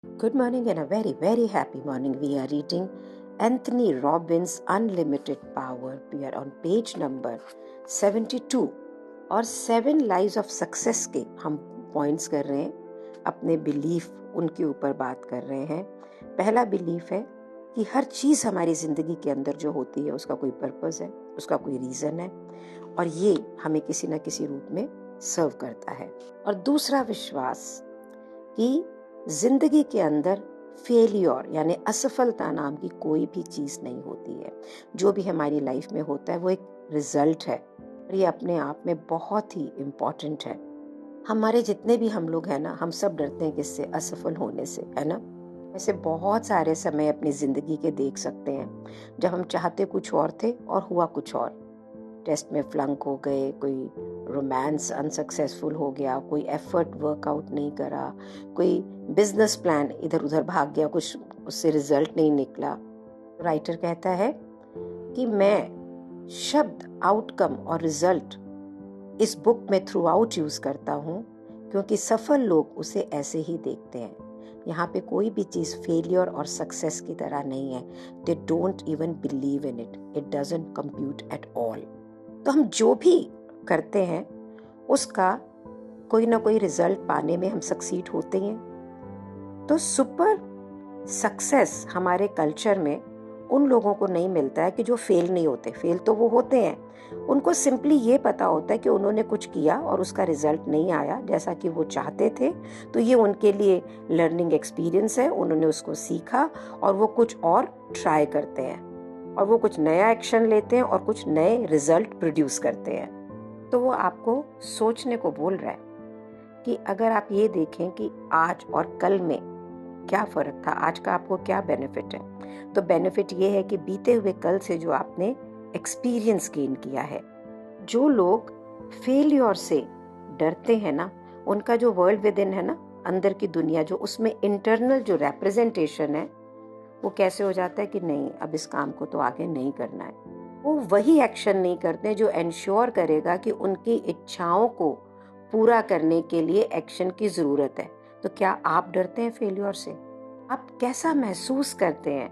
Good morning and a very, very happy morning. We are reading Anthony Robbins' Unlimited Power. We are on page number 72 और 7 Lies of Success के हम points कर रहे हैं. अपने belief उनके ऊपर बात कर रहे हैं. पहला बिलीफ है कि हर चीज़ हमारी ज़िंदगी के अंदर जो होती है उसका कोई पर्पस है, उसका कोई रीज़न है और ये हमें किसी न किसी रूप में सर्व करता है. और दूसरा विश्वास कि जिंदगी के अंदर फेलियर यानी असफलता नाम की कोई भी चीज़ नहीं होती है. जो भी हमारी लाइफ में होता है वो एक रिजल्ट है और ये अपने आप में बहुत ही इम्पोर्टेंट है. हमारे जितने भी हम लोग हैं ना, हम सब डरते हैं किससे? असफल होने से, है ना. ऐसे बहुत सारे समय अपनी ज़िंदगी के देख सकते हैं जब हम चाहते कुछ और थे और हुआ कुछ और. टेस्ट में फ्लंक हो गए, कोई रोमांस अनसक्सेसफुल हो गया, कोई एफर्ट वर्कआउट नहीं करा, कोई बिजनेस प्लान इधर उधर भाग गया, कुछ उससे रिजल्ट नहीं निकला. राइटर कहता है कि मैं शब्द आउटकम और रिजल्ट इस बुक में थ्रू आउट यूज करता हूँ क्योंकि सफल लोग उसे ऐसे ही देखते हैं. यहाँ पे कोई भी चीज़ फेलियर और सक्सेस की तरह नहीं है. They don't even believe in it. It doesn't compute at all. तो हम जो भी करते हैं उसका कोई ना कोई रिजल्ट पाने में हम सक्सीड होते हैं. तो सुपर सक्सेस हमारे कल्चर में उन लोगों को नहीं मिलता है कि जो फेल नहीं होते. फेल तो वो होते हैं, उनको सिंपली ये पता होता है कि उन्होंने कुछ किया और उसका रिजल्ट नहीं आया जैसा कि वो चाहते थे, तो ये उनके लिए लर्निंग एक्सपीरियंस है. उन्होंने उसको सीखा और वो कुछ और ट्राई करते हैं और वो कुछ नया एक्शन लेते हैं और कुछ नए रिजल्ट प्रोड्यूस करते हैं. तो वो आपको सोचने को बोल रहा है कि अगर आप ये देखें कि आज और कल में क्या फर्क था, आज का आपको क्या बेनिफिट है. तो बेनिफिट ये है कि बीते हुए कल से जो आपने एक्सपीरियंस गेन किया है. जो लोग फेलियर से डरते हैं ना, उनका जो वर्ल्ड विद इन है ना, अंदर की दुनिया, जो उसमें इंटरनल जो रिप्रेजेंटेशन है वो कैसे हो जाता है कि नहीं, अब इस काम को तो आगे नहीं करना है. वो वही एक्शन नहीं करते जो एंश्योर करेगा कि उनकी इच्छाओं को पूरा करने के लिए एक्शन की जरूरत है. तो क्या आप डरते हैं फेलियर से? आप कैसा महसूस करते हैं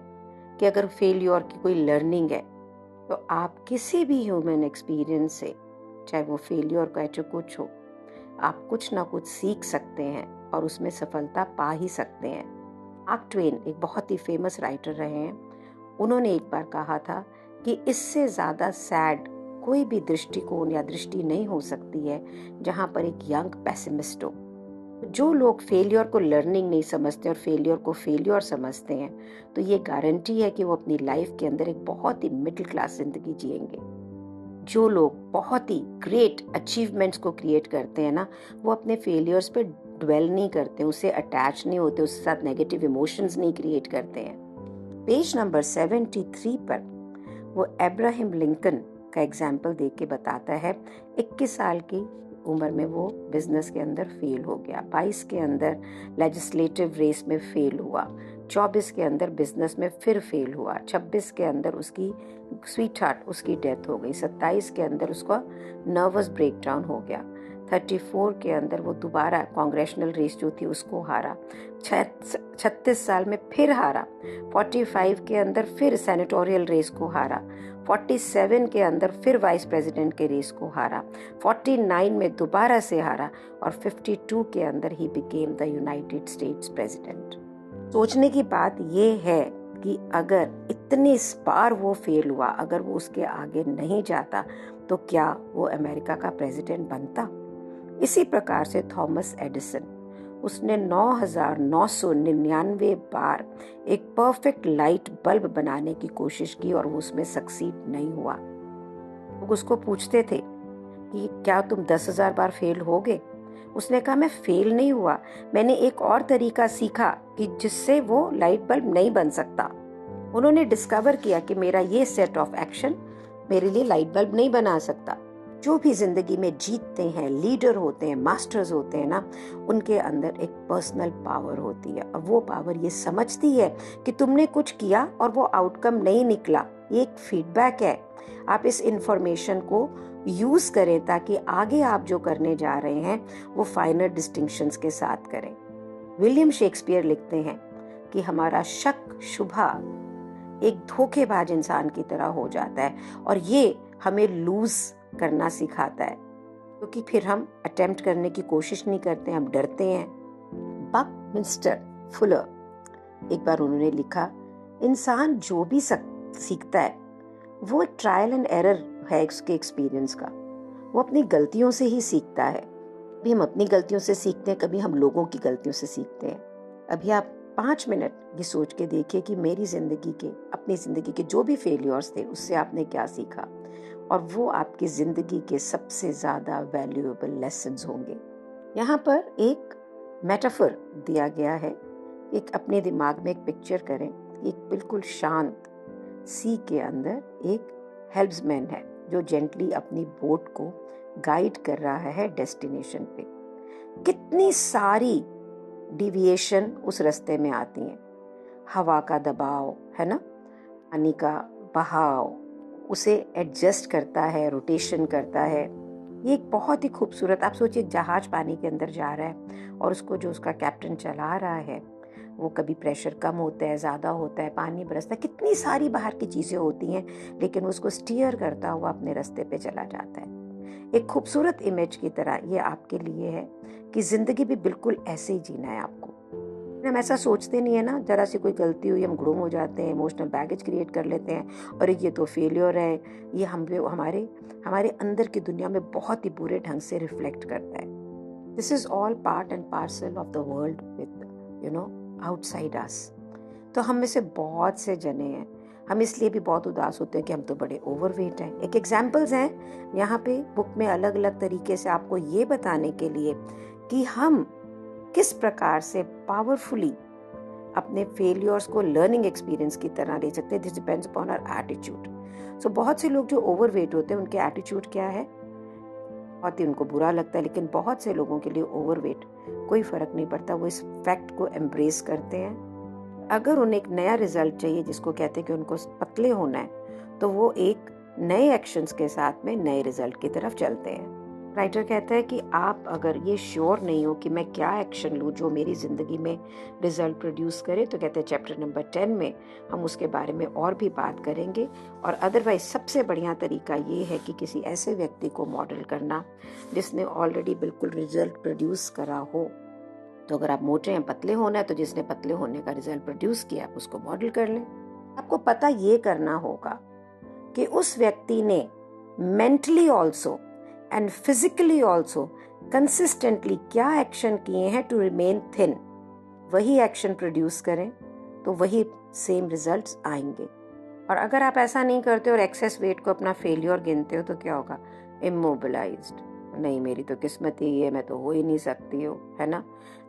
कि अगर फेलियर की कोई लर्निंग है तो आप किसी भी ह्यूमन एक्सपीरियंस से, चाहे वो फेलियर का चाहे कुछ हो, आप कुछ ना कुछ सीख सकते हैं और उसमें सफलता पा ही सकते हैं. मार्क ट्वेन एक बहुत ही फेमस राइटर रहे हैं. उन्होंने एक बार कहा था कि इससे ज़्यादा सैड कोई भी दृष्टिकोण या दृष्टि नहीं हो सकती है जहाँ पर एक यंग पेसिमिस्ट हो. जो लोग फेलियर को लर्निंग नहीं समझते और फेलियर को फेलियर समझते हैं, तो ये गारंटी है कि वो अपनी लाइफ के अंदर एक बहुत ही मिडिल क्लास जिंदगी जिएंगे. जो लोग बहुत ही ग्रेट अचीवमेंट्स को क्रिएट करते हैं ना, वो अपने फेलियर्स पे ड्वेल नहीं करते, उससे अटैच नहीं होते, उसके साथ नेगेटिव इमोशंस नहीं क्रिएट करते हैं. पेज नंबर 73 पर वो अब्राहम लिंकन का एग्जाम्पल देख के बताता है. 21 साल की उम्र में वो बिजनेस के अंदर फेल हो गया, 22 के अंदर लेजिस्लेटिव रेस में फेल हुआ, 24 के अंदर बिजनेस में फिर फेल हुआ, 26 के अंदर उसकी स्वीट हार्ट उसकी डेथ हो गई, 27 के अंदर उसका नर्वस ब्रेकडाउन हो गया, 34 के अंदर वो दोबारा कांग्रेशनल रेस जो थी उसको हारा, 36 साल में फिर हारा, 45 के अंदर फिर सेनेटोरियल रेस को हारा, 47 के अंदर फिर वाइस प्रेसिडेंट के रेस को हारा, 49 में दोबारा से हारा और 52 के अंदर he became the United states president. सोचने की बात ये है कि अगर इतने बार वो फेल हुआ, अगर वो उसके आगे नहीं जाता तो क्या वो अमेरिका का प्रेसिडेंट बनता? इसी प्रकार से थॉमस एडिसन, उसने 9,999 बार एक परफेक्ट लाइट बल्ब बनाने की कोशिश की और वो उसमें सक्सीड नहीं हुआ. लोग उसको पूछते थे कि क्या तुम 10,000 बार फेल होगे? उसने कहा मैं फेल नहीं हुआ, मैंने एक और तरीका सीखा कि जिससे वो लाइट बल्ब नहीं बन सकता. उन्होंने डिस्कवर किया कि मेरा ये सेट ऑफ एक्शन मेरे लिए लाइट बल्ब नहीं बना सकता. जो भी जिंदगी में जीतते हैं, लीडर होते हैं, मास्टर्स होते हैं ना, उनके अंदर एक पर्सनल पावर होती है और वो पावर ये समझती है कि तुमने कुछ किया और वो आउटकम नहीं निकला, ये एक फीडबैक है. आप इस इंफॉर्मेशन को यूज करें ताकि आगे आप जो करने जा रहे हैं वो फाइनल डिस्टिंक्शंस के साथ करें. विलियम शेक्सपियर लिखते हैं कि हमारा शक शुबा एक धोखेबाज इंसान की तरह हो जाता है और ये हमें लूज करना सिखाता है, क्योंकि फिर हम अटेम्प्ट करने की कोशिश नहीं करते, हम डरते हैं। बकमिंस्टर फुलर, एक बार उन्होंने लिखा, इंसान जो भी सीखता है वो एक ट्रायल एंड एरर है उसके एक्सपीरियंस का। वो अपनी गलतियों से ही सीखता है। कभी हम अपनी गलतियों से सीखते हैं, कभी हम लोगों की गलतियों से सीखते हैं। अभी आप 5 मिनट ये सोच के देखिए कि मेरी अपनी जिंदगी के जो भी फेलियर्स थे उससे आपने क्या सीखा, और वो आपकी जिंदगी के सबसे ज्यादा वैल्यूएबल लेसन्स होंगे। यहाँ पर एक मेटाफर दिया गया है। एक अपने दिमाग में एक पिक्चर करें, एक बिल्कुल शांत सी के अंदर एक हेल्प्समैन है जो जेंटली अपनी बोट को गाइड कर रहा है डेस्टिनेशन पे। कितनी सारी डिविएशन उस रास्ते में आती हैं। हवा का दबाव है ना, पानी का बहाव उसे एडजस्ट करता है, रोटेशन करता है। ये एक बहुत ही खूबसूरत, आप सोचिए जहाज पानी के अंदर जा रहा है और उसको जो उसका कैप्टन चला रहा है वो कभी प्रेशर कम होता है, ज़्यादा होता है, पानी बरसता है, कितनी सारी बाहर की चीज़ें होती हैं, लेकिन उसको स्टीयर करता हुआ अपने रास्ते पे चला जाता है। एक खूबसूरत इमेज की तरह ये आपके लिए है कि ज़िंदगी भी बिल्कुल ऐसे ही जीना है आपको। हम ऐसा सोचते नहीं है ना, जरा सी कोई गलती हुई हम गुम हो जाते हैं, इमोशनल बैगेज क्रिएट कर लेते हैं और ये तो फेलियर है, ये हमारे अंदर की दुनिया में बहुत ही बुरे ढंग से रिफ्लेक्ट करता है। This is all part and parcel of the world with outside us. तो हम में से बहुत से जने हैं, हम इसलिए भी बहुत उदास होते हैं कि हम तो बड़े ओवरवेट हैं। एक एग्जाम्पल्स हैं यहाँ पे बुक में अलग अलग तरीके से आपको ये बताने के लिए कि हम किस प्रकार से पावरफुली अपने फेलियर्स को लर्निंग एक्सपीरियंस की तरह ले सकते हैं। This depends upon our attitude. So बहुत से लोग जो ओवरवेट होते हैं उनके एटीट्यूड क्या है, बहुत ही उनको बुरा लगता है, लेकिन बहुत से लोगों के लिए ओवरवेट कोई फर्क नहीं पड़ता, वो इस फैक्ट को एम्ब्रेस करते हैं। अगर उन्हें एक नया रिजल्ट चाहिए जिसको कहते हैं कि उनको पतले होना है, तो वो एक नए एक्शंस के साथ में नए रिजल्ट की तरफ चलते हैं। राइटर कहता है कि आप अगर ये श्योर नहीं हो कि मैं क्या एक्शन लूँ जो मेरी ज़िंदगी में रिजल्ट प्रोड्यूस करे, तो कहते हैं चैप्टर नंबर 10 में हम उसके बारे में और भी बात करेंगे। और अदरवाइज सबसे बढ़िया तरीका ये है कि किसी ऐसे व्यक्ति को मॉडल करना जिसने ऑलरेडी बिल्कुल रिजल्ट प्रोड्यूस करा हो। तो अगर आप मोटे हैं, पतले होना है, तो जिसने पतले होने का रिजल्ट प्रोड्यूस किया आप उसको मॉडल कर लें। आपको पता ये करना होगा कि उस व्यक्ति ने mentally also and physically also consistently क्या एक्शन किए हैं टू रिमेन थिन। वही एक्शन प्रोड्यूस करें तो वही सेम रिजल्ट्स आएंगे। और अगर आप ऐसा नहीं करते और एक्सेस वेट को अपना फेलियर गिनते हो तो क्या होगा, इमोबिलाइज्ड, नहीं मेरी तो किस्मत ही है, मैं तो हो ही नहीं सकती हूँ, है ना।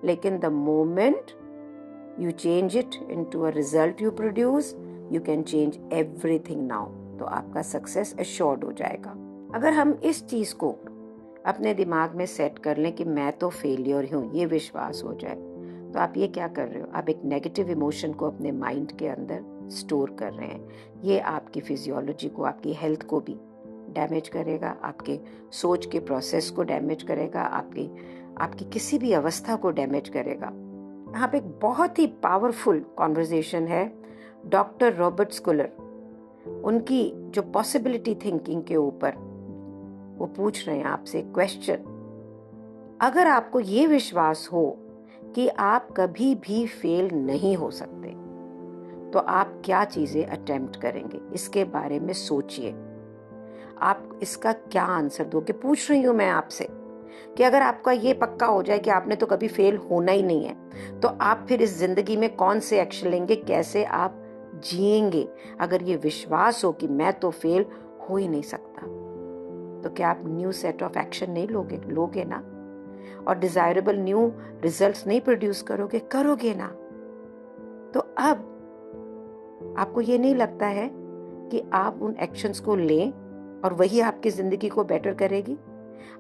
लेकिन the moment you change it into a result you produce, you can change everything now. तो आपका सक्सेस एश्योर्ड हो जाएगा। अगर हम इस चीज को अपने दिमाग में सेट कर लें कि मैं तो फेलियर हूँ, ये विश्वास हो जाए, तो आप ये क्या कर रहे हो, आप एक नेगेटिव इमोशन को अपने माइंड के अंदर स्टोर कर रहे हैं। ये आपकी फिजियोलॉजी को, आपकी हेल्थ को भी डैमेज करेगा, आपके सोच के प्रोसेस को डैमेज करेगा, आपकी किसी भी अवस्था को डैमेज करेगा। यहाँ पे एक बहुत ही पावरफुल कॉन्वर्सेशन है डॉक्टर रॉबर्ट स्कूलर, उनकी जो पॉसिबिलिटी थिंकिंग के ऊपर वो पूछ रहे हैं आपसे क्वेश्चन। अगर आपको ये विश्वास हो कि आप कभी भी फेल नहीं हो सकते, तो आप क्या चीजें अटेम्प्ट करेंगे, इसके बारे में सोचिए। आप इसका क्या आंसर दोगे। पूछ रही हूं मैं आपसे कि अगर आपका ये पक्का हो जाए कि आपने तो कभी फेल होना ही नहीं है, तो आप फिर इस जिंदगी में कौन से एक्शन लेंगे, कैसे आप जिएंगे। अगर ये विश्वास हो कि मैं तो फेल हो ही नहीं सकता, तो क्या आप न्यू सेट ऑफ एक्शन नहीं लोगे ना, और डिजायरेबल न्यू रिजल्ट्स नहीं प्रोड्यूस करोगे ना। तो अब आपको ये नहीं लगता है कि आप उन एक्शंस को लें और वही आपकी जिंदगी को बेटर करेगी।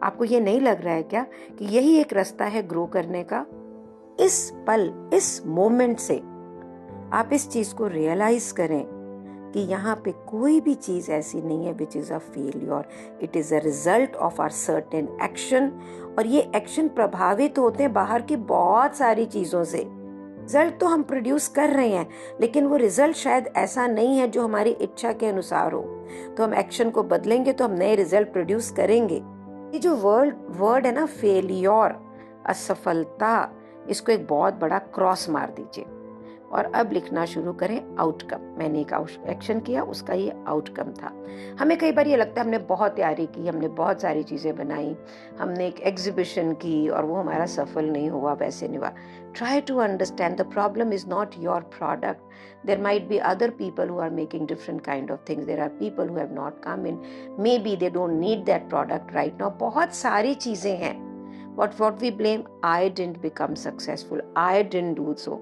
आपको ये नहीं लग रहा है क्या कि यही एक रास्ता है ग्रो करने का। इस पल, इस मोमेंट से आप इस चीज को रियलाइज करें कि यहाँ पे कोई भी चीज़ ऐसी नहीं है which is a failure, it is a result of our certain action. और ये एक्शन प्रभावित होते हैं बाहर की बहुत सारी चीज़ों से। रिजल्ट तो हम प्रोड्यूस कर रहे हैं, लेकिन वो रिजल्ट शायद ऐसा नहीं है जो हमारी इच्छा के अनुसार हो। तो हम एक्शन को बदलेंगे तो हम नए रिजल्ट प्रोड्यूस करेंगे। ये जो वर्ड है ना, फेलियोर, असफलता, इसको एक बहुत बड़ा क्रॉस मार दीजिए और अब लिखना शुरू करें आउटकम। मैंने एक एक्शन किया, उसका ये आउटकम था। हमें कई बार ये लगता है हमने बहुत तैयारी की, हमने बहुत सारी चीज़ें बनाई, हमने एक एग्जीबिशन की और वो हमारा सफल नहीं हुआ, वैसे नहीं हुआ। Try to understand the problem is not your product. There might be other people who are making different kind of things. There are people who have not come in. Maybe they don't need that product right now. बहुत सारी चीज़ें हैं. What we blame, I didn't become successful. I didn't do so.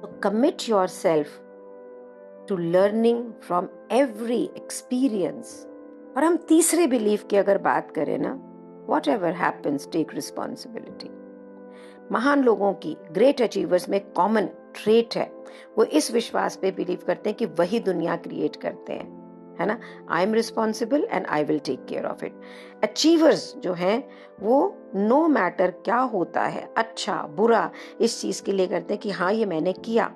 So commit yourself to learning from every experience. और हम तीसरे belief की अगर बात करें ना, whatever happens, take responsibility. महान लोगों की, ग्रेट अचीवर्स में कॉमन ट्रेट है, वो इस विश्वास पे बिलीव करते हैं कि वही दुनिया क्रिएट करते हैं, है ना। I am responsible and I will take care of it. Achievers जो हैं वो नो मैटर क्या होता है, अच्छा बुरा, इस चीज के लिए करते हैं कि हाँ ये मैंने किया।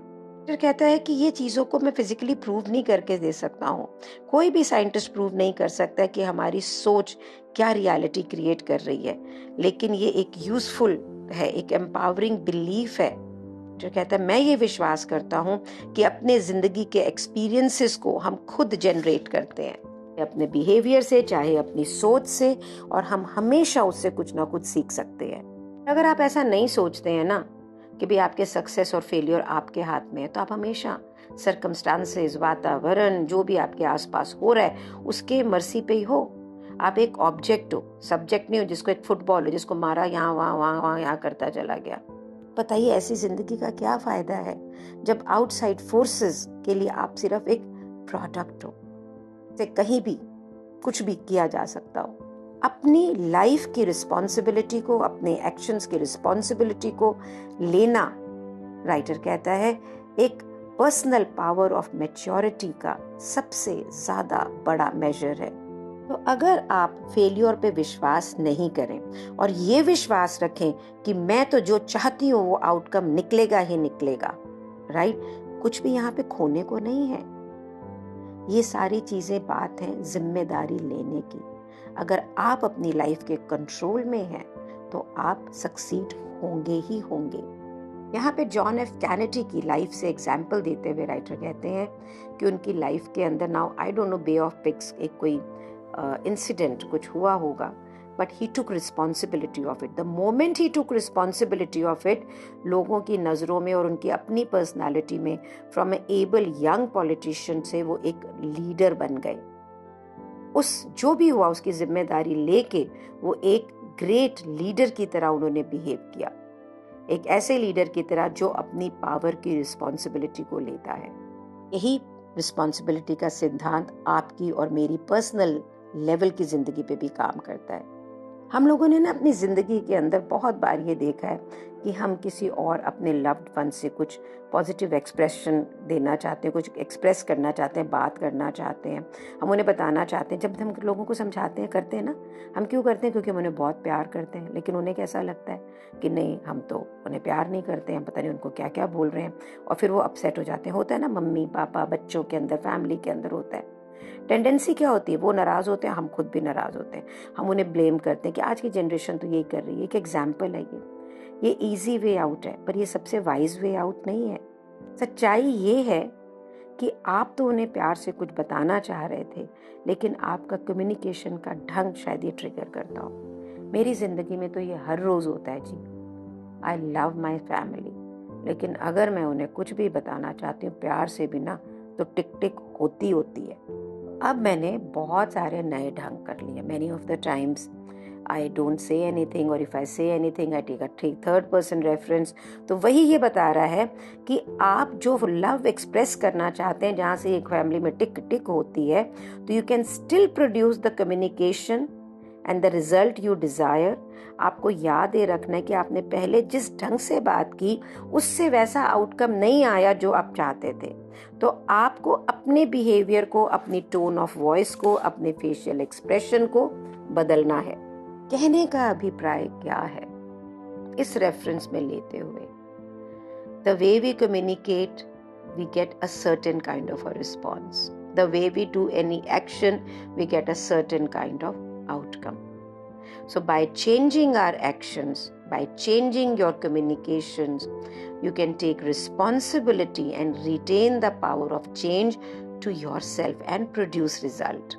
फिर कहता है कि ये चीज़ों को मैं फिजिकली प्रूव नहीं करके दे सकता हूँ, कोई भी साइंटिस्ट प्रूव नहीं कर सकता कि हमारी सोच क्या रियलिटी क्रिएट कर रही है, लेकिन ये एक यूजफुल है, एक एम्पावरिंग बिलीफ है जो कहता है मैं ये विश्वास करता हूँ कि अपने जिंदगी के एक्सपीरियंसेस को हम खुद जनरेट करते हैं, अपने बिहेवियर से, चाहे अपनी सोच से, और हम हमेशा उससे कुछ ना कुछ सीख सकते हैं। अगर आप ऐसा नहीं सोचते हैं ना कि भी आपके सक्सेस और फेलियर आपके हाथ में है, तो आप हमेशा सर्कमस्टांसेस, वातावरण, जो भी आपके आसपास हो रहा है उसके मर्सी पे ही हो। आप एक ऑब्जेक्ट हो, सब्जेक्ट नहीं हो जिसको एक फुटबॉल हो जिसको मारा यहाँ वहाँ यहाँ करता चला गया। बताइए ऐसी जिंदगी का क्या फायदा है जब आउटसाइड फोर्सेस के लिए आप सिर्फ एक प्रोडक्ट हो, से कहीं भी कुछ भी किया जा सकता हो। अपनी लाइफ की रिस्पॉन्सिबिलिटी को, अपने एक्शंस की रिस्पॉन्सिबिलिटी को लेना, राइटर कहता है, एक पर्सनल पावर ऑफ मैच्योरिटी का सबसे ज्यादा बड़ा मेजर है। तो अगर आप फेलियर पे विश्वास नहीं करें और ये विश्वास रखें कि मैं तो जो चाहती हूँ वो आउटकम निकलेगा ही निकलेगा, राइट, कुछ भी यहाँ पे खोने को नहीं है। ये सारी चीजें बात है जिम्मेदारी लेने की। अगर आप अपनी लाइफ के कंट्रोल में हैं तो आप सक्सीड होंगे ही होंगे। यहाँ पे जॉन एफ कैनेडी की लाइफ से एग्जाम्पल देते हुए राइटर कहते हैं कि उनकी लाइफ के अंदर, now I don't know Bay of Pigs एक कोई इंसिडेंट कुछ हुआ होगा, but he took responsibility of it. The moment he took responsibility of it, लोगों की नज़रों में और उनकी अपनी पर्सनालिटी में from a able young politician से वो एक लीडर बन गए। उस जो भी हुआ उसकी जिम्मेदारी लेके वो एक ग्रेट लीडर की तरह उन्होंने बिहेव किया, एक ऐसे लीडर की तरह जो अपनी पावर की रिस्पॉन्सिबिलिटी को लेता है। यही रिस्पॉन्सिबिलिटी का सिद्धांत आपकी और मेरी पर्सनल लेवल की जिंदगी पे भी काम करता है। हम लोगों ने ना अपनी जिंदगी के अंदर बहुत बार ये देखा है कि हम किसी और अपने लव्ड वन से कुछ पॉजिटिव एक्सप्रेशन देना चाहते हैं, कुछ एक्सप्रेस करना चाहते हैं, बात करना चाहते हैं, हम उन्हें बताना चाहते हैं। जब हम लोगों को समझाते हैं, करते हैं ना, हम क्यों करते हैं? क्योंकि हम उन्हें बहुत प्यार करते हैं। लेकिन उन्हें कैसा लगता है कि नहीं, हम तो उन्हें प्यार नहीं करते हैं, पता नहीं उनको क्या क्या बोल रहे हैं, और फिर वो अपसेट हो जाते हैं। होता है ना, मम्मी पापा बच्चों के अंदर, फैमिली के अंदर होता है। टेंडेंसी क्या होती है, वो नाराज होते हैं, हम खुद भी नाराज होते हैं, हम उन्हें ब्लेम करते हैं कि आज की जनरेशन तो यही कर रही है। एक एग्जाम्पल है ये इजी वे आउट है, पर ये सबसे वाइज वे आउट नहीं है। सच्चाई ये है कि आप तो उन्हें प्यार से कुछ बताना चाह रहे थे, लेकिन आपका कम्युनिकेशन का ढंग शायद ये ट्रिगर करता हो। मेरी जिंदगी में तो ये हर रोज होता है जी। आई लव माई फैमिली, लेकिन अगर मैं उन्हें कुछ भी बताना चाहती हूँ प्यार से भी ना, तो टिक टिक होती है। अब मैंने बहुत सारे नए ढंग कर लिए। Many of the times I don't say anything, और if I say anything I take a third person reference. तो वही ये बता रहा है कि आप जो लव एक्सप्रेस करना चाहते हैं, जहाँ से एक फैमिली में टिक टिक होती है, तो you can still produce the communication and the result you desire, आपको याद ये रखना है कि आपने पहले जिस ढंग से बात की उससे वैसा आउटकम नहीं आया जो आप चाहते थे, तो आपको अपने बिहेवियर को, अपनी टोन ऑफ वॉइस को, अपने फेशियल एक्सप्रेशन को बदलना है। कहने का अभिप्राय क्या है इस रेफरेंस में लेते हुए? The way we communicate, we get a certain kind of a response. The way we do any action, we get a certain kind of outcome. So by changing our actions, by changing your communications, you can take responsibility and retain the power of change to yourself and produce result.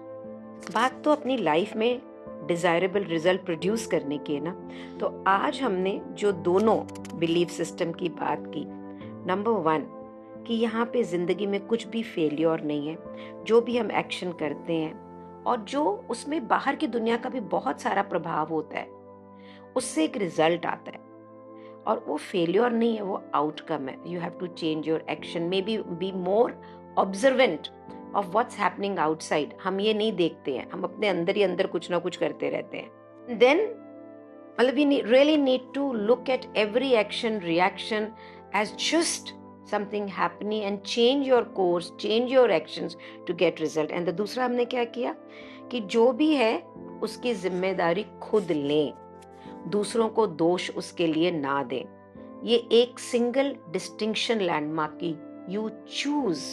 बात तो अपनी life में desirable result produce करने की है ना, तो आज हमने जो दोनों बिलीफ सिस्टम की बात की, नंबर 1 कि यहाँ पे जिंदगी में कुछ भी फेलियर नहीं है, जो भी हम एक्शन करते हैं और जो उसमें बाहर की दुनिया का भी बहुत सारा प्रभाव होता है, उससे एक रिजल्ट आता है और वो फेलियर नहीं है, वो आउटकम है। You have to change your action, maybe more observant of what's happening outside. हम ये नहीं देखते हैं, हम अपने अंदर ही अंदर कुछ ना कुछ करते रहते हैं। देन मतलब we really need to look at every action, reaction as just something happening and change your course, change your actions to get result. And the दूसरा हमने क्या किया कि जो भी है उसकी जिम्मेदारी खुद लें, दूसरों को दोष उसके लिए ना दें। ये एक सिंगल डिस्टिंक्शन लैंडमार्क की, you choose.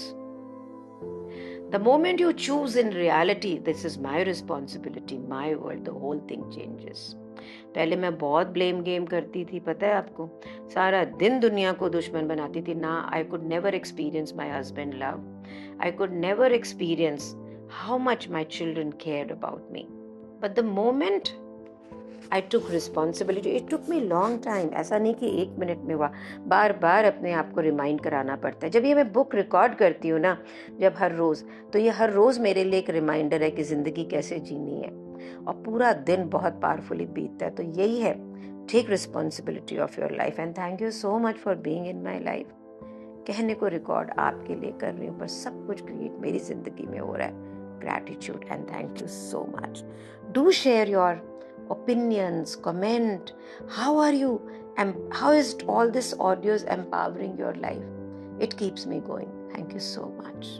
The moment you choose in reality, this is my responsibility, my world, the whole thing changes. पहले मैं बहुत ब्लेम गेम करती थी, पता है आपको, सारा दिन दुनिया को दुश्मन बनाती थी ना। I could never experience my husband love, I could never experience how much my children cared about me. But the moment I took responsibility, it took me long time, ऐसा नहीं कि 1 मिनट में हुआ, बार बार अपने आप को रिमाइंड कराना पड़ता है। जब ये मैं बुक रिकॉर्ड करती हूँ ना, जब हर रोज़, तो ये हर रोज़ मेरे लिए एक रिमाइंडर है कि ज़िंदगी कैसे जीनी है, और पूरा दिन बहुत पावरफुली बीतता है। तो यही है, take responsibility of your life and thank you so much for being in my life. कहने को रिकॉर्ड आपके लिए कर रही हूँ, पर सब कुछ क्रिएट मेरी जिंदगी में हो रहा है। Gratitude and thank you so much. Do share your opinions, comment, how are you and how is all this audios empowering your life? It keeps me going. Thank you so much.